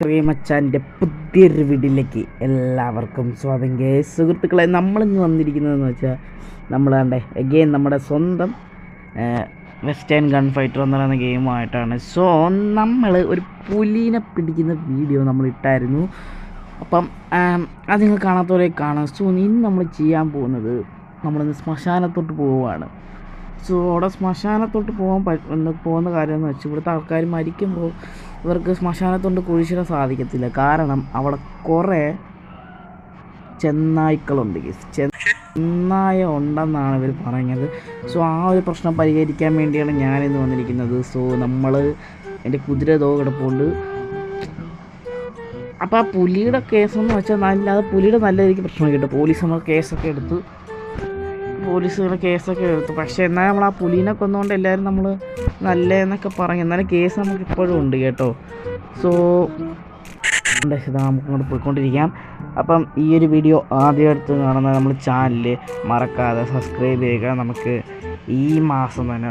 മച്ചാൻ്റെ പുതിയൊരു വീഡിയോയിലേക്ക് എല്ലാവർക്കും സ്വാഗതം. സുഹൃത്തുക്കളെ, നമ്മളിന്ന് വന്നിരിക്കുന്നതെന്ന് വെച്ചാൽ നമ്മളാണ്ടേ അഗെയിൻ നമ്മുടെ സ്വന്തം വെസ്റ്റേൺ ഗൺ ഫൈറ്റർ എന്ന് പറയുന്ന ഗെയിമായിട്ടാണ്. സോ നമ്മൾ ഒരു പുലീനെ പിടിക്കുന്ന വീഡിയോ നമ്മൾ ഇട്ടായിരുന്നു. അപ്പം അത് നിങ്ങൾ കാണാത്തവരെ കാണാം. സോ ഇന്ന് നമ്മൾ ചെയ്യാൻ പോകുന്നത് നമ്മളിന്ന് ശ്മശാനത്തോട്ട് പോവുകയാണ്. സോ അവിടെ ശ്മശാനത്തോട്ട് പോകുന്ന കാര്യം എന്ന് വെച്ചാൽ ഇവിടുത്തെ ആൾക്കാർ മരിക്കുമ്പോൾ ഇവർക്ക് ശ്മശാനത്തോട്ട് കുഴിച്ചിടാൻ സാധിക്കത്തില്ല. കാരണം അവിടെ കുറേ ചെന്നായ്ക്കളുണ്ട്. ചെന്നായ ഉണ്ടെന്നാണ് ഇവർ പറഞ്ഞത്. സോ ആ ഒരു പ്രശ്നം പരിഹരിക്കാൻ വേണ്ടിയാണ് ഞാനിന്ന് വന്നിരിക്കുന്നത്. സോ നമ്മൾ എൻ്റെ കുതിര കിടപ്പുണ്ട്. അപ്പോൾ ആ പുലിയുടെ കേസെന്ന് വെച്ചാൽ അത് പുലിയുടെ നല്ല രീതിക്ക് പ്രശ്നം കിട്ടും. പോലീസ് നമ്മൾ കേസൊക്കെ എടുത്തു. പക്ഷേ എന്നാലും നമ്മൾ ആ പുലീനെ കൊന്നുകൊണ്ട് എല്ലാവരും നമ്മൾ നല്ലതെന്നൊക്കെ പറഞ്ഞു. എന്നാലും കേസ് നമുക്ക് ഇപ്പോഴും ഉണ്ട് കേട്ടോ. സോ നമുക്കിങ്ങോട്ട് പോയിക്കൊണ്ടിരിക്കാം. അപ്പം ഈ ഒരു വീഡിയോ ആദ്യമായിട്ട് കാണുന്ന നമ്മൾ ചാനൽ മറക്കാതെ സബ്സ്ക്രൈബ് ചെയ്യുക. നമുക്ക് ഈ മാസം തന്നെ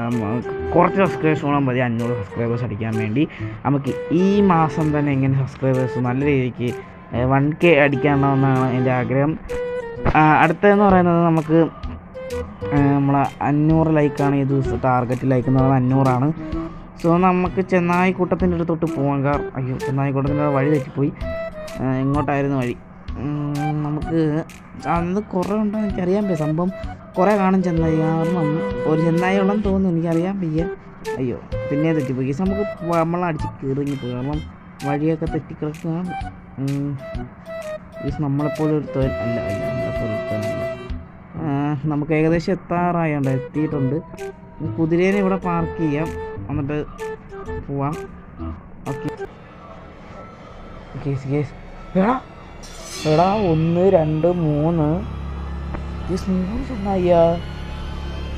കുറച്ച് സബ്സ്ക്രൈബേഴ്സ് കൂടാൻ മതി 500 സബ്സ്ക്രൈബേഴ്സ് അടിക്കാൻ വേണ്ടി. നമുക്ക് ഈ മാസം തന്നെ എങ്ങനെ സബ്സ്ക്രൈബേഴ്സ് നല്ല രീതിക്ക് 1K അടിക്കാമെന്നാണ് എൻ്റെ ആഗ്രഹം. അടുത്തതെന്ന് പറയുന്നത് നമുക്ക് നമ്മളെ 500 ലൈക്കാണ് ഈ ദിവസം ടാർഗറ്റ്. ലൈക്ക് എന്ന് പറയുന്നത് 500ആണ്. സോ നമുക്ക് ചെന്നായിക്കൂട്ടത്തിൻ്റെ അടുത്തോട്ട് പോകാം. അയ്യോ, ചെന്നായിക്കൂട്ടത്തിൻ്റെ വഴി തെറ്റിപ്പോയി. ഇങ്ങോട്ടായിരുന്നു വഴി. നമുക്ക് അന്ന് കുറേ ഉണ്ടോ എനിക്കറിയാൻ വയ്യ. സംഭവം കുറേ കാണും ചെന്നായി. കാരണം ഒരു ചെന്നായി ഉള്ളെന്ന് തോന്നുന്നു, എനിക്കറിയാൻ വയ്യ. അയ്യോ, പിന്നെ തെറ്റിപ്പോയി. നമുക്ക് നമ്മളടിച്ച് കീറിങ്ങിപ്പോയി. കാരണം വഴിയൊക്കെ തെറ്റിക്കിടക്കുകയാണ്. നമ്മളെപ്പോലെ ഒരുത്തവൻ അല്ല നമ്മളെപ്പോലെ ഒരുത്തവനല്ല. നമുക്ക് ഏകദേശം എത്താറായുണ്ട്, എത്തിയിട്ടുണ്ട്. കുതിരേനെ ഇവിടെ പാർക്ക് ചെയ്യാം, എന്നിട്ട് പോവാം. ഓക്കെ എടാ 1 2 3 ചെന്നായിയാ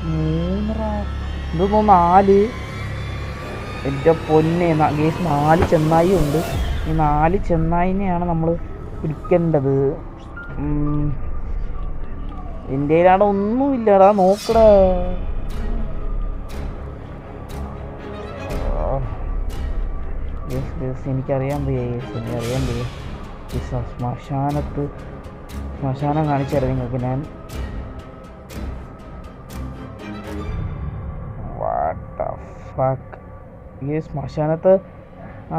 3 ഇതൊന്നും 4. എൻ്റെ പൊന്നെ ഗേസ് 4 ചെന്നായി ഉണ്ട്. ഈ 4 ചെന്നായിനെയാണ് നമ്മൾ പിടിക്കേണ്ടത്. എൻ്റെ കയ്യിലാടെ ഒന്നുമില്ലടാ, നോക്കടാ. എനിക്കറിയാൻ വയ്യ. ശ്മശാനം കാണിച്ചു തരാം നിങ്ങൾക്ക് ഞാൻ. ഈ ശ്മശാനത്ത്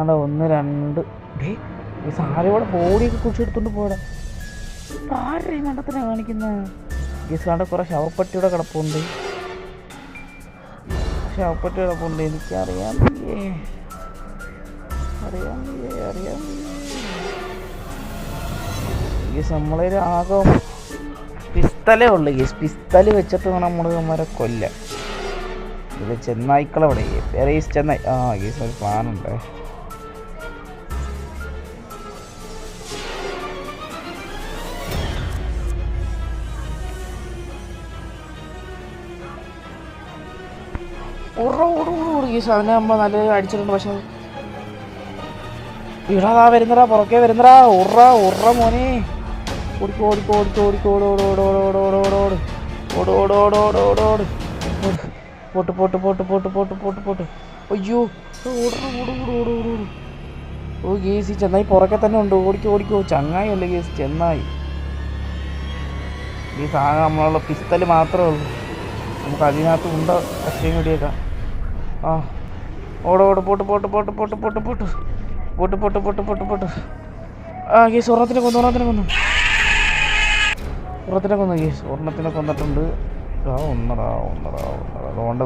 ആണ് 1 2 ഈ സാരിയോടെ ബോഡിയൊക്കെ കുറിച്ചെടുത്തോണ്ട് പോയടാ. ആരുടെ ഈ മണ്ടത്തിനാണ് കാണിക്കുന്നത്? ഈ സാറിൻ്റെ കുറേ ശവപ്പെട്ടിയുടെ കിടപ്പുണ്ട്. എനിക്കറിയാൻ വയ്യേ. നമ്മളൊരു ആകം പിസ്തലേ ഉള്ളു. പിസ്തല് വെച്ചിട്ട് വേണം നമ്മൾ അവന്മാരെ കൊല്ലാൻ. ഇത് ചെന്നായ്ക്കളെവിടെ? വേറെ ഈ ചെന്നായി. ഒരു പ്ലാനുണ്ട്. അതിനെ നമ്മൾ നല്ല അടിച്ചിട്ടുണ്ട്. പക്ഷെ ഇടാതാ വരുന്നടാ, പുറകെ വരുന്നടാ. ഉറ മോനെ, പോട്ട്. അയ്യോ, ഓ ഗേസ്, ഈ ചെന്നായി പുറകെ തന്നെ ഉണ്ട്. ഓടിക്കോ. ചങ്ങായി അല്ലേ ഗേസ്, ചെന്നായി. ഈ സാധനം നമ്മളുള്ള പിസ്തല് മാത്രമേ ഉള്ളൂ. നമുക്ക് അതിനകത്ത് ഉണ്ട കഷ്ടയും കൂടിയേക്കാം. പോട്ട്. ഗേസ് ഒരെണ്ണത്തിനെ കൊന്നു ഗേസ്. ഒരെണ്ണത്തിനെ കൊന്നിട്ടുണ്ട്. ഒന്നടാ. തോണ്ട.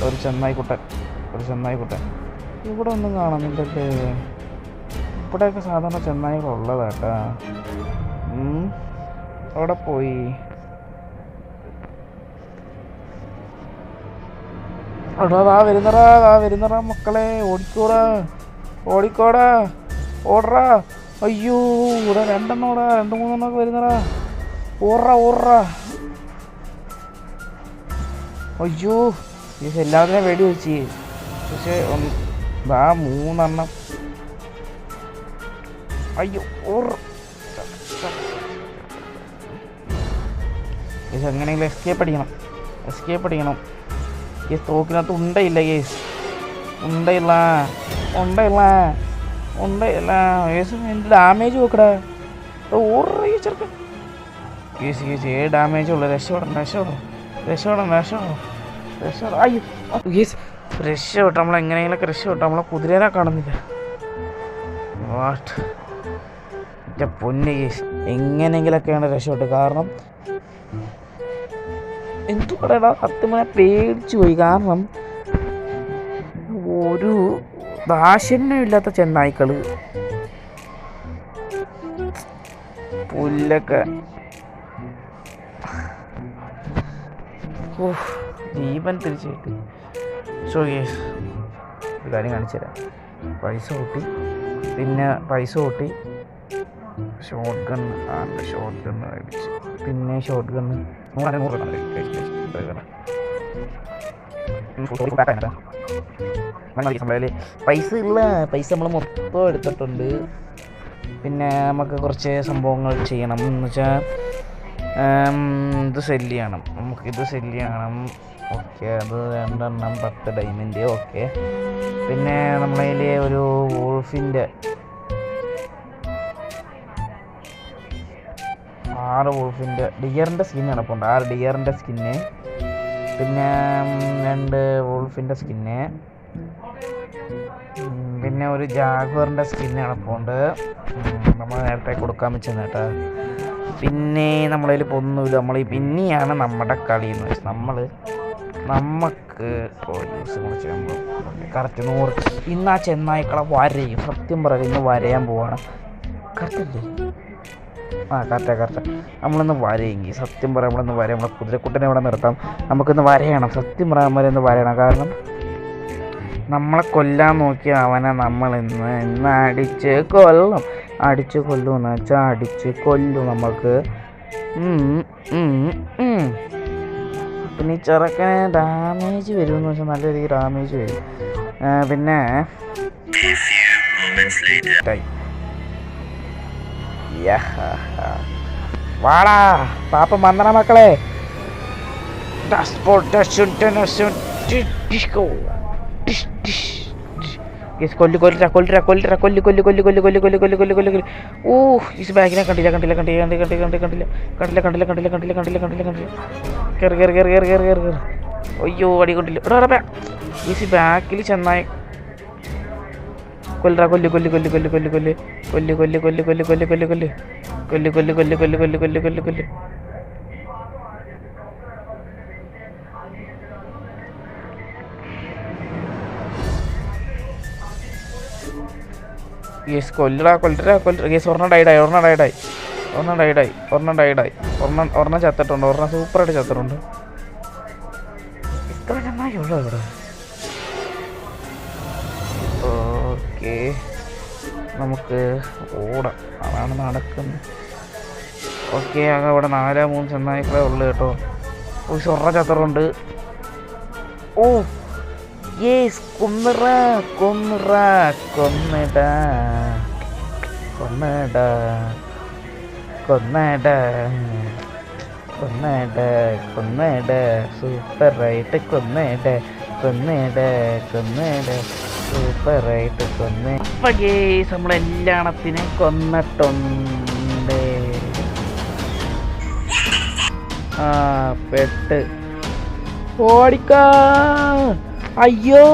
ഒരു ചെന്നായിക്കുട്ടൻ. ഇവിടെ ഒന്നും കാണുന്നില്ലല്ലേ? ഇവിടെയൊക്കെ സാധാരണ ചെന്നായികളുള്ളതാട്ടാ. അവിടെ പോയി. ദാ വരുന്നറാ മക്കളെ. ഓടിക്കോടാ. ഓടറാ. അയ്യോ, ഇവിടെ 2 3 വരുന്നറാ. ഓടറാ. അയ്യോ, എല്ലാത്തിനെയും വെടി വെച്ച്. പക്ഷെ 3 അയ്യോ, എങ്ങനെയെങ്കിലും എസ്കേപ്പ് അടിക്കണം. ഈ തോക്കിനകത്ത് ഉണ്ടയില്ല. ഉണ്ട് എല്ലാ എൻ്റെ ഡാമേജ് നോക്കടാ ഓറേ ചെറുക്കൻ. കേസ് കേസ് ഡാമേജ് ഉള്ളു. രക്ഷപ്പെടണം അയ്യോ കേസ് രക്ഷപ്പെട്ടു. നമ്മളെങ്ങനെയെങ്കിലൊക്കെ രക്ഷപ്പെട്ടു. നമ്മളെ കുതിരേനെ കാണുന്നില്ല. വാട്ട് എൻ്റെ പൊന്ന് കേസ് എങ്ങനെയെങ്കിലൊക്കെയാണ് രക്ഷപ്പെട്ടു. കാരണം എന്തു പറയടാ സത്യം പേടിച്ചു പോയി. കാരണം ഒരു ദാക്ഷിണ്യമില്ലാത്ത ചെന്നായ്ക്കള് പുല്ലൊക്കെ ജീവൻ തിരിച്ചു കിട്ടി. സോ യെസ് ഒരു കാര്യം കാണിച്ചു തരാം. പൈസ കൂട്ടി ഷോട്ട് ഗണ്ണ് അടിച്ചു. പിന്നെ ഷോട്ട് ഗണ്ണ് 100 പൈസ ഇല്ല. പൈസ നമ്മൾ മൊത്തം എടുത്തിട്ടുണ്ട്. പിന്നെ നമുക്ക് കുറച്ച് സംഭവങ്ങൾ ചെയ്യണം എന്ന് വെച്ചാൽ ഇത് സെല്ല് ചെയ്യണം. ഓക്കെ അത് 2 10 ഡയമണ്ട്. ഓക്കെ പിന്നെ നമ്മളതിൽ ഒരു വോൾഫിൻ്റെ 6 വോൾഫിൻ്റെ ഡിയറിൻ്റെ സ്കിൻ കിടപ്പുണ്ട്. 6 ഡിയറിൻ്റെ സ്കിന്ന്, പിന്നെ 2 വോൾഫിൻ്റെ സ്കിന്ന്, പിന്നെ ഒരു ജാഗ്വറിൻ്റെ സ്കിന്ന് കിടപ്പുണ്ട്. നമ്മൾ നേരത്തെ കൊടുക്കാൻ വെച്ചെന്ന് കേട്ടോ. പിന്നെ നമ്മളതിൽ ഒന്നുമില്ല. പിന്നെയാണ് നമ്മുടെ കളി എന്ന് വെച്ചാൽ നമുക്ക് യൂസ് ചെയ്യുമ്പോൾ കറക്റ്റ് 100. ഇന്ന് ആ ചെന്നായ്ക്കളെ വരയും. സത്യം പറയാം ഇന്ന് വരയാൻ പോവാണ്. കറക്റ്റല്ലേ? കറക്റ്റ് നമ്മളിന്ന് വരയെങ്കിൽ സത്യം പറയാം നമ്മളിന്ന് വരയും. നമ്മളെ കുതിരക്കുട്ടനെ ഇവിടെ നിർത്താം. നമുക്കിന്ന് വരയണം. സത്യം പറയാൻ ഇന്ന് വരയണം. കാരണം നമ്മളെ കൊല്ലാൻ നോക്കിയ അവനെ നമ്മളിന്ന് അടിച്ച് കൊല്ലുമെന്ന് വെച്ചാൽ അടിച്ച് കൊല്ലും നമുക്ക്. പിന്നെ ഈ ചെറുക്കന് ഡാമേജ് വരുമെന്ന് വെച്ചാൽ നല്ല രീതിയിൽ ഡാമേജ് വരും. പിന്നെ വാടാ പാപ്പ വന്നണ മക്കളെ. കൊല്ലു ഓ ഈ ബാഗിനെ കണ്ടില്ല. കേറി അയ്യോ അടി കൊണ്ടില്ല. ഈ ബാക്കിൽ ചെന്നായി കൊല്ലറ കൊല്ലു യെസ് കൊല്ലടാ യെസ്. ഒരെണ്ണം ഡൈഡായി. ഒരെണ്ണം ചത്തിട്ടുണ്ട്. ഒരെണ്ണം സൂപ്പറായിട്ട് ചത്തിട്ടുണ്ട്. ഇത്ര നന്നായി ഉള്ളൂ ഇവിടെ. ഓക്കെ നമുക്ക് ഓടാം. അതാണ് നടക്കുന്നത്. ഓക്കെ ആകെ ഇവിടെ 4-3 ചെന്നായ്ക്കളേ ഉള്ളു കേട്ടോ. ഒരെണ്ണം ചത്തറുണ്ട്. ഓ യേസ് കൊന്നിടാ. സൂപ്പറായിട്ട് കൊന്നിട സൂപ്പറായിട്ട് നമ്മളെല്ലാണത്തിനെ കൊന്നിട്ടുണ്ട്. പെട്ട് ഓടിക്കാ. അയ്യോ